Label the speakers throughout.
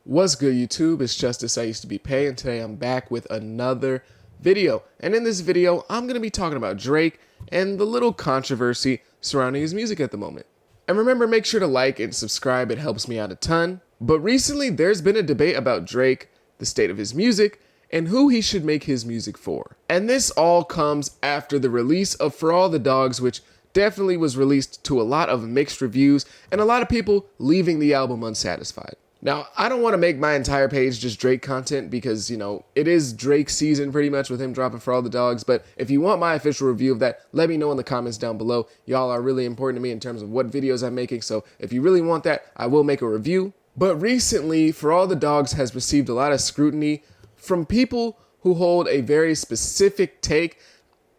Speaker 1: What's good, YouTube? It's Justice I Used to Be Pay, and today I'm back with another video. And in this video, I'm going to be talking about Drake and the little controversy surrounding his music at the moment. And remember, make sure to like and subscribe, it helps me out a ton. But recently, there's been a debate about Drake, the state of his music, and who he should make his music for. And this all comes after the release of For All the Dogs, which definitely was released to a lot of mixed reviews and a lot of people leaving the album unsatisfied. Now, I don't want to make my entire page just Drake content because, it is Drake season pretty much with him dropping For All the Dogs. But if you want my official review of that, let me know in the comments down below. Y'all are really important to me in terms of what videos I'm making. So if you really want that, I will make a review. But recently, For All the Dogs has received a lot of scrutiny from people who hold a very specific take.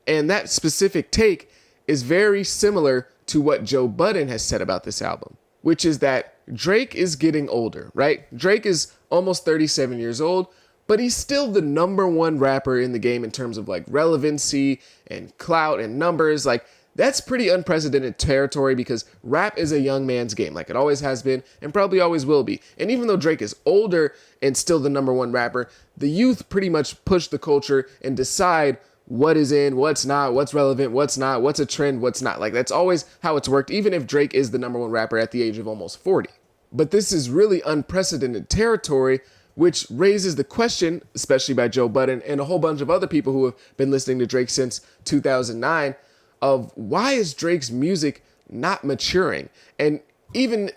Speaker 1: And that specific take is very similar to what Joe Budden has said about this album, which is that Drake is getting older, right? Drake is almost 37 years old, but he's still the #1 rapper in the game in terms of relevancy and clout and numbers. That's pretty unprecedented territory because rap is a young man's game, like it always has been and probably always will be. And even though Drake is older and still the #1 rapper, the youth pretty much push the culture and decide what is in, what's not, what's relevant, what's not, what's a trend, what's not. That's always how it's worked, even if Drake is the #1 rapper at the age of almost 40. But this is really unprecedented territory, which raises the question, especially by Joe Budden and a whole bunch of other people who have been listening to Drake since 2009, of why is Drake's music not maturing? And even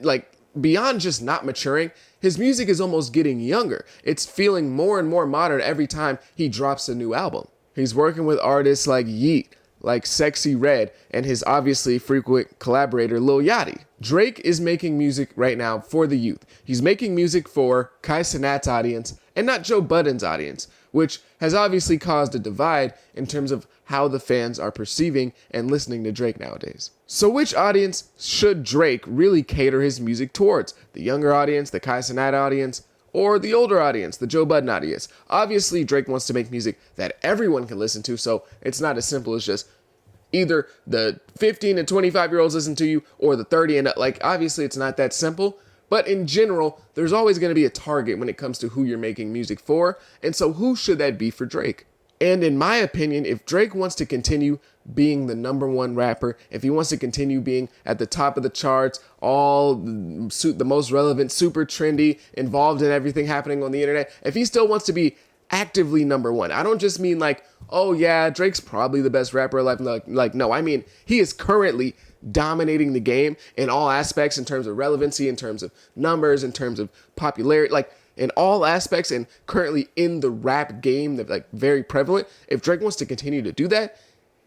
Speaker 1: beyond just not maturing, his music is almost getting younger. It's feeling more and more modern every time he drops a new album. He's working with artists like Yeat, like Sexy Red, and his obviously frequent collaborator Lil Yachty. Drake is making music right now for the youth. He's making music for Kai Cenat's audience and not Joe Budden's audience, which has obviously caused a divide in terms of how the fans are perceiving and listening to Drake nowadays. So which audience should Drake really cater his music towards? The younger audience, the Kai Cenat audience, or the older audience, the Joe Budden audience? Obviously, Drake wants to make music that everyone can listen to, so it's not as simple as just either the 15 and 25-year-olds listen to you or the 30 and obviously it's not that simple. But in general, there's always going to be a target when it comes to who you're making music for. And so who should that be for Drake? And in my opinion, if Drake wants to continue being the #1 rapper, if he wants to continue being at the top of the charts, all the most relevant, super trendy, involved in everything happening on the internet, if he still wants to be actively #1, I don't just mean oh yeah, Drake's probably the best rapper alive. No, I mean he is currently dominating the game in all aspects, in terms of relevancy, in terms of numbers, in terms of popularity, in all aspects, and currently in the rap game that very prevalent. If Drake wants to continue to do that,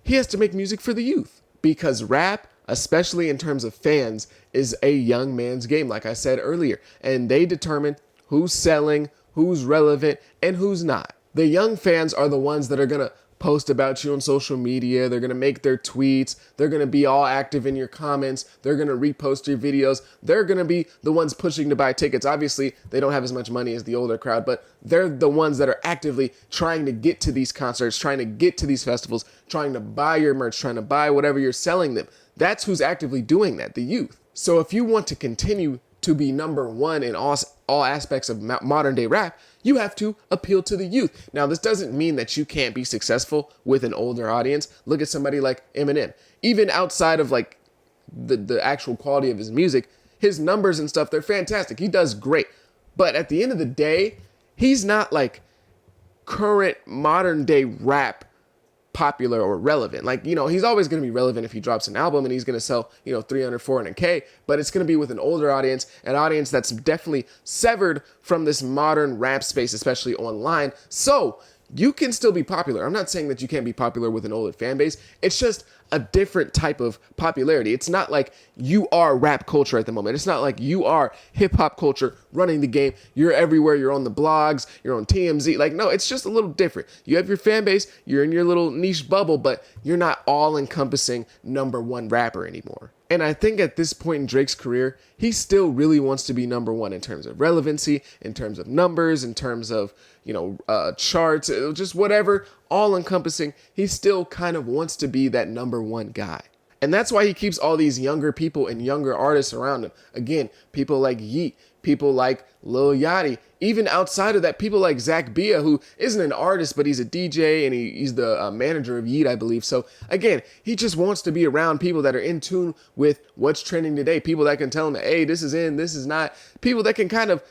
Speaker 1: he has to make music for the youth, because rap, especially in terms of fans, is a young man's game, like I said earlier, and they determine who's selling, who's relevant, and who's not. The young fans are the ones that are going to post about you on social media. They're going to make their tweets. They're going to be all active in your comments. They're going to repost your videos. They're going to be the ones pushing to buy tickets. Obviously, they don't have as much money as the older crowd, but they're the ones that are actively trying to get to these concerts, trying to get to these festivals, trying to buy your merch, trying to buy whatever you're selling them. That's who's actively doing that, the youth. So if you want to continue to be #1 in all aspects of modern day rap, you have to appeal to the youth. Now, this doesn't mean that you can't be successful with an older audience. Look at somebody like Eminem. Even outside of the actual quality of his music, his numbers and stuff, they're fantastic. He does great. But at the end of the day, he's not current modern day rap popular or relevant. He's always going to be relevant if he drops an album and he's going to sell, 300, 400K, but it's going to be with an older audience, an audience that's definitely severed from this modern rap space, especially online. So you can still be popular. I'm not saying that you can't be popular with an older fan base. It's just a different type of popularity. It's not like you are rap culture at the moment. It's not like you are hip hop culture running the game. You're everywhere. You're on the blogs. You're on TMZ. No, it's just a little different. You have your fan base. You're in your little niche bubble, but you're not all encompassing #1 rapper anymore. And I think at this point in Drake's career, he still really wants to be #1 in terms of relevancy, in terms of numbers, in terms of, charts, just whatever, all encompassing. He still kind of wants to be that #1 guy. And that's why he keeps all these younger people and younger artists around him. Again, people like Yeat, people like Lil Yachty. Even outside of that, people like Zach Bia, who isn't an artist, but he's a DJ and he's the manager of Yeet, I believe. So again, he just wants to be around people that are in tune with what's trending today. People that can tell him, hey, this is in, this is not. People that can kind of,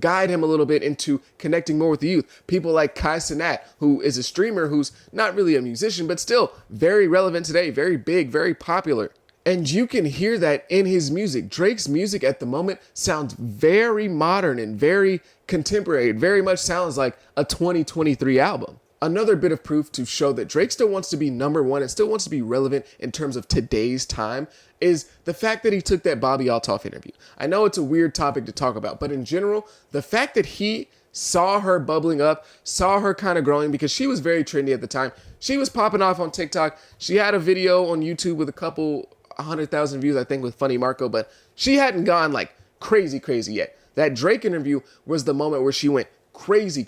Speaker 1: guide him a little bit into connecting more with the youth. People like Kai Cenat, who is a streamer who's not really a musician, but still very relevant today, very big, very popular. And you can hear that in his music. Drake's music at the moment sounds very modern and very contemporary. It very much sounds like a 2023 album. Another bit of proof to show that Drake still wants to be number one and still wants to be relevant in terms of today's time is the fact that he took that Bobby Altoff interview. I know it's a weird topic to talk about, but in general, the fact that he saw her bubbling up, saw her kind of growing, because she was very trendy at the time. She was popping off on TikTok. She had a video on YouTube with a couple 100,000 views, I think, with Funny Marco, but she hadn't gone like crazy yet. That Drake interview was the moment where she went crazy.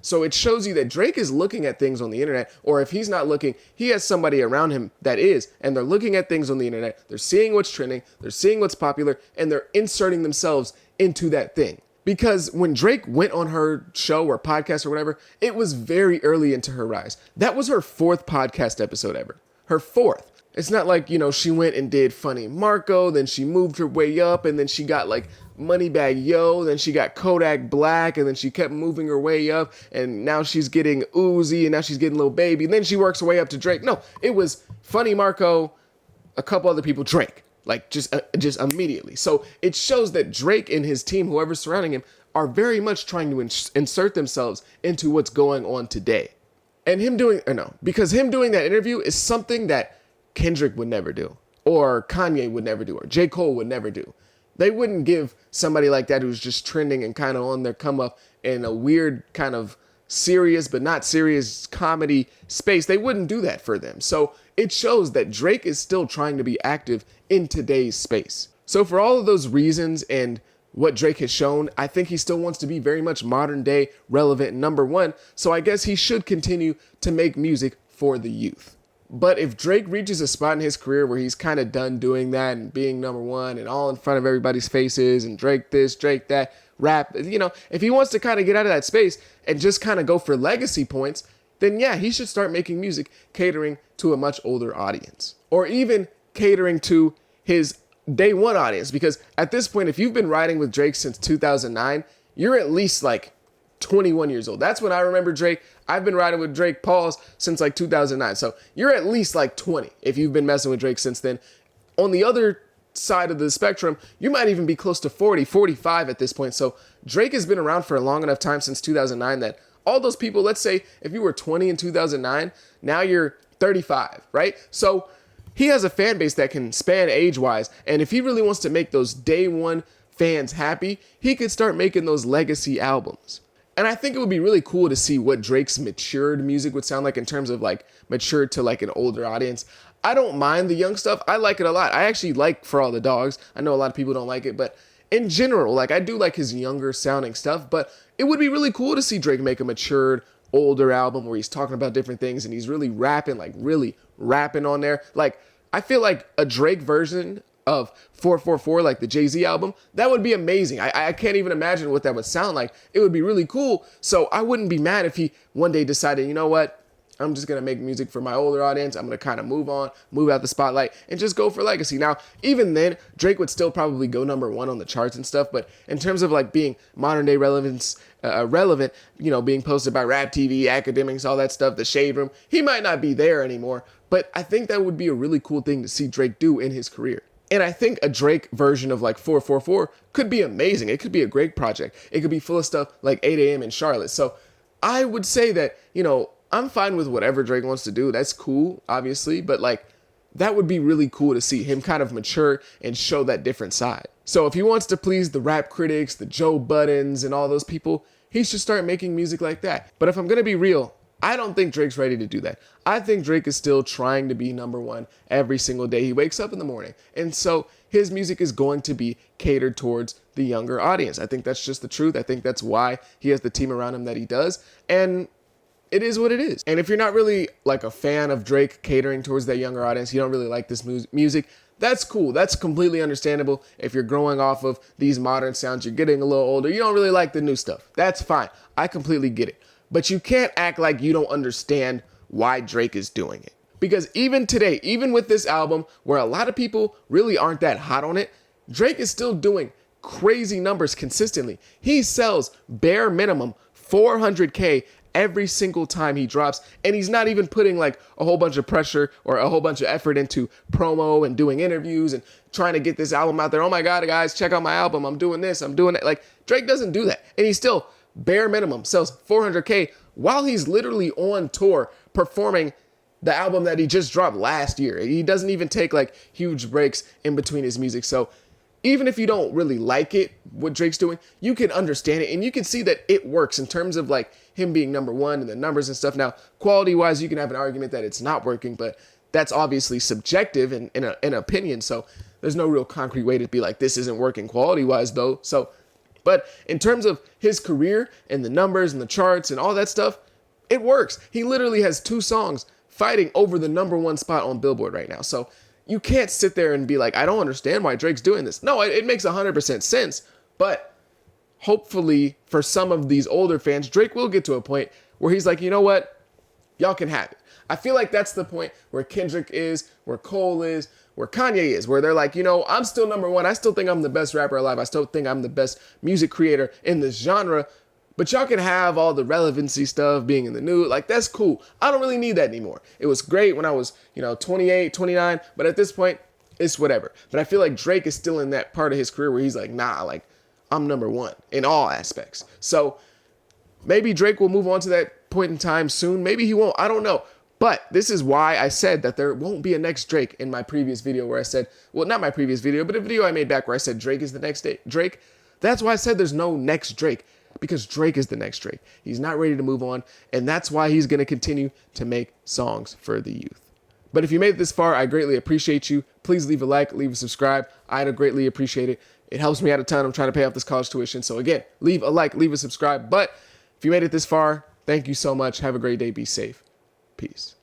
Speaker 1: So it shows you that Drake is looking at things on the internet, or if he's not looking, he has somebody around him that is, and they're looking at things on the internet. They're seeing what's trending, they're seeing what's popular, and they're inserting themselves into that thing. Because when Drake went on her show or podcast or whatever, it was very early into her rise. That was her 4th podcast episode ever. Her 4th. It's not like, she went and did Funny Marco, then she moved her way up, and then she got like Moneybagg Yo, then she got Kodak Black, and then she kept moving her way up, and now she's getting Uzi, and now she's getting Lil Baby, and then she works her way up to Drake. No, it was Funny Marco, a couple other people, Drake, like just immediately. So it shows that Drake and his team, whoever's surrounding him, are very much trying to insert themselves into what's going on today. And because him doing that interview is something that Kendrick would never do, or Kanye would never do, or J. Cole would never do. They wouldn't give somebody like that who's just trending and kind of on their come up in a weird kind of serious but not serious comedy space. They wouldn't do that for them. So it shows that Drake is still trying to be active in today's space. So for all of those reasons and what Drake has shown, I think he still wants to be very much modern day, relevant, number one. So I guess he should continue to make music for the youth. But if Drake reaches a spot in his career where he's kind of done doing that and being number one and all in front of everybody's faces and Drake this, Drake that, rap, if he wants to kind of get out of that space and just kind of go for legacy points, then yeah, he should start making music catering to a much older audience, or even catering to his day one audience. Because at this point, if you've been riding with Drake since 2009, you're at least like 21 years old. That's when I remember Drake. I've been riding with Drake Pauls since like 2009. So you're at least like 20 if you've been messing with Drake since then. On the other side of the spectrum, you might even be close to 40, 45 at this point. So Drake has been around for a long enough time since 2009 that all those people, let's say if you were 20 in 2009, now you're 35, right? So he has a fan base that can span age-wise. And if he really wants to make those day one fans happy, he could start making those legacy albums. And I think it would be really cool to see what Drake's matured music would sound like in terms of like matured to like an older audience. I don't mind the young stuff. I like it a lot. I actually like For All the Dogs. I know a lot of people don't like it, but in general, like I do like his younger sounding stuff, but it would be really cool to see Drake make a matured, older album where he's talking about different things and he's really rapping on there. Like I feel like a Drake version of 444, like the Jay-Z album, that would be amazing. I can't even imagine what that would sound like. It would be really cool. So I wouldn't be mad if he one day decided, you know what? I'm just going to make music for my older audience. I'm going to kind of move out the spotlight and just go for legacy. Now, even then, Drake would still probably go number one on the charts and stuff. But in terms of like being modern day relevant, being posted by Rap TV, academics, all that stuff, the Shade Room, he might not be there anymore. But I think that would be a really cool thing to see Drake do in his career. And I think a Drake version of like 444 could be amazing. It could be a great project. It could be full of stuff like 8 a.m. in Charlotte. So I would say that, I'm fine with whatever Drake wants to do. That's cool, obviously. But like, that would be really cool to see him kind of mature and show that different side. So if he wants to please the rap critics, the Joe Buttons and all those people, he should start making music like that. But if I'm going to be real, I don't think Drake's ready to do that. I think Drake is still trying to be number one every single day he wakes up in the morning. And so his music is going to be catered towards the younger audience. I think that's just the truth. I think that's why he has the team around him that he does. And it is what it is. And if you're not really like a fan of Drake catering towards that younger audience, you don't really like this music, That's cool. That's completely understandable. If you're growing off of these modern sounds, you're getting a little older, you don't really like the new stuff. That's fine. I completely get it. But you can't act like you don't understand why Drake is doing it. Because even today, even with this album, where a lot of people really aren't that hot on it, Drake is still doing crazy numbers consistently. He sells bare minimum 400K every single time he drops, and he's not even putting like a whole bunch of pressure or a whole bunch of effort into promo and doing interviews and trying to get this album out there. Oh my God, guys, check out my album. I'm doing this, I'm doing that. Like, Drake doesn't do that. And he still bare minimum sells 400K while he's literally on tour performing the album that he just dropped last year. He doesn't even take like huge breaks in between his music. So even if you don't really like it, what Drake's doing, you can understand it and you can see that it works in terms of like him being number one and the numbers and stuff. Now, quality-wise, you can have an argument that it's not working, but that's obviously subjective and an opinion. So there's no real concrete way to be like, this isn't working quality-wise though. So, but in terms of his career and the numbers and the charts and all that stuff, it works. He literally has 2 songs fighting over the number 1 spot on Billboard right now. So you can't sit there and be like, I don't understand why Drake's doing this. No, it makes 100% sense. But hopefully for some of these older fans, Drake will get to a point where he's like, you know what? Y'all can have it. I feel like that's the point where Kendrick is, where Cole is, where Kanye is, where they're like, you know, I'm still number 1. I still think I'm the best rapper alive. I still think I'm the best music creator in this genre. But y'all can have all the relevancy stuff, being in the news. Like, that's cool. I don't really need that anymore. It was great when I was, 28, 29. But at this point, it's whatever. But I feel like Drake is still in that part of his career where he's like, nah, like, I'm number 1 in all aspects. So maybe Drake will move on to that point in time soon. Maybe he won't. I don't know. But this is why I said that there won't be a next Drake in my previous video where I said, well, not my previous video, but a video I made back where I said Drake is the next Drake. That's why I said there's no next Drake. Because Drake is the next Drake. He's not ready to move on, and that's why he's going to continue to make songs for the youth. But if you made it this far, I greatly appreciate you. Please leave a like, leave a subscribe. I'd greatly appreciate it. It helps me out a ton. I'm trying to pay off this college tuition. So again, leave a like, leave a subscribe. But if you made it this far, thank you so much. Have a great day. Be safe. Peace.